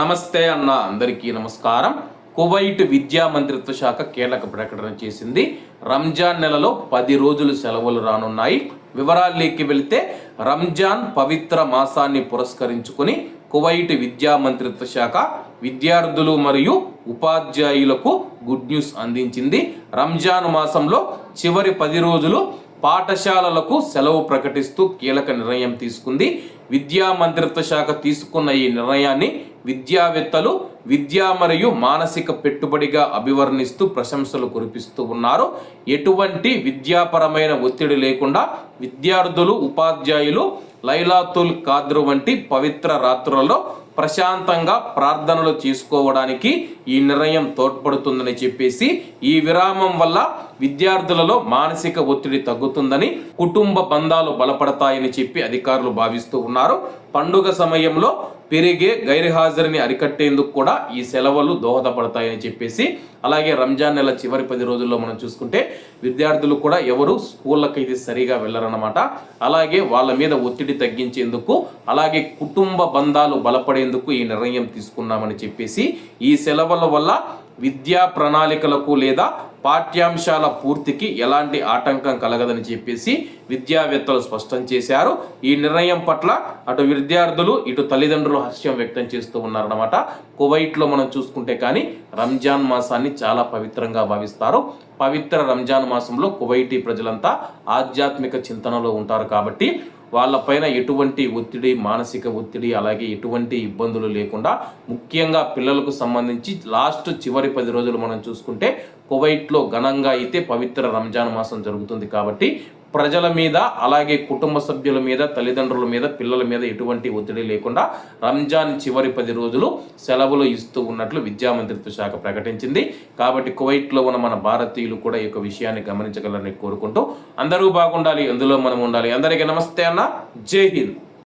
నమస్తే అన్న, అందరికీ నమస్కారం. కువైట్ విద్యా మంత్రిత్వ శాఖ కీలక ప్రకటన చేసింది. రంజాన్ నెలలో 10 రోజులు సెలవులు రానున్నాయి. వివరాల్లోకి వెళితే, రంజాన్ పవిత్ర మాసాన్ని పురస్కరించుకుని కువైట్ విద్యా మంత్రిత్వ శాఖ విద్యార్థులు మరియు ఉపాధ్యాయులకు గుడ్ న్యూస్ అందించింది. రంజాన్ మాసంలో చివరి 10 రోజులు పాఠశాలలకు సెలవు ప్రకటిస్తూ కీలక నిర్ణయం తీసుకుంది. విద్యా మంత్రిత్వ శాఖ తీసుకున్న ఈ నిర్ణయాన్ని విద్యావేత్తలు విద్యా మరియు మానసిక పెట్టుబడిగా అభివర్ణిస్తూ ప్రశంసలు కురిపిస్తూ ఉన్నారు. ఎటువంటి విద్యాపరమైన ఒత్తిడి లేకుండా విద్యార్థులు ఉపాధ్యాయులు లైలాతుల్ ఖాద్ర్ వంటి పవిత్ర రాత్రులలో ప్రశాంతంగా ప్రార్థనలు చేసుకోవడానికి ఈ నిర్ణయం తోడ్పడుతుందని చెప్పేసి, ఈ విరామం వల్ల విద్యార్థులలో మానసిక ఒత్తిడి తగ్గుతుందని, కుటుంబ బంధాలు బలపడతాయని చెప్పి అధికారులు భావిస్తూ ఉన్నారు. పండుగ సమయంలో పెరిగే గైర్హాజరిని అరికట్టేందుకు కూడా ఈ సెలవులు దోహదపడతాయని చెప్పేసి, అలాగే రంజాన్ నెల చివరి 10 రోజుల్లో మనం చూసుకుంటే విద్యార్థులు కూడా ఎవరు స్కూళ్ళకి ఇది సరిగా వెళ్ళరన్నమాట. అలాగే వాళ్ళ మీద ఒత్తిడి తగ్గించేందుకు, అలాగే కుటుంబ బంధాలు బలపడేందుకు ఈ నిర్ణయం తీసుకున్నామని చెప్పేసి, ఈ సెలవుల వల్ల విద్యా ప్రణాళికలకు లేదా పాఠ్యాంశాల పూర్తికి ఎలాంటి ఆటంకం కలగదని చెప్పేసి విద్యావేత్తలు స్పష్టం చేశారు. ఈ నిర్ణయం పట్ల అటు విద్యార్థులు ఇటు తల్లిదండ్రులు హర్షం వ్యక్తం చేస్తూ ఉన్నారన్నమాట. కువైట్లో మనం చూసుకుంటే కానీ రంజాన్ మాసాన్ని చాలా పవిత్రంగా భావిస్తారు. పవిత్ర రంజాన్ మాసంలో కువైటీ ప్రజలంతా ఆధ్యాత్మిక చింతనలో ఉంటారు కాబట్టి వాళ్ళపైన ఎటువంటి ఒత్తిడి, మానసిక ఒత్తిడి, అలాగే ఎటువంటి ఇబ్బందులు లేకుండా, ముఖ్యంగా పిల్లలకు సంబంధించి చివరి 10 రోజులు మనం చూసుకుంటే కువైట్లో ఘనంగా అయితే పవిత్ర రంజాన్ మాసం జరుగుతుంది కాబట్టి ప్రజల మీద, అలాగే కుటుంబ సభ్యుల మీద, తల్లిదండ్రుల మీద, పిల్లల మీద ఎటువంటి ఒత్తిడి లేకుండా రంజాన్ చివరి 10 రోజులు సెలవులు ఇస్తూ ఉన్నట్లు విద్యా మంత్రిత్వ శాఖ ప్రకటించింది. కాబట్టి కువైట్లో ఉన్న మన భారతీయులు కూడా ఈ యొక్క విషయాన్ని గమనించగలరని కోరుకుంటూ, అందరూ బాగుండాలి, అందులో మనం ఉండాలి. అందరికీ నమస్తే అన్న, జై హింద్.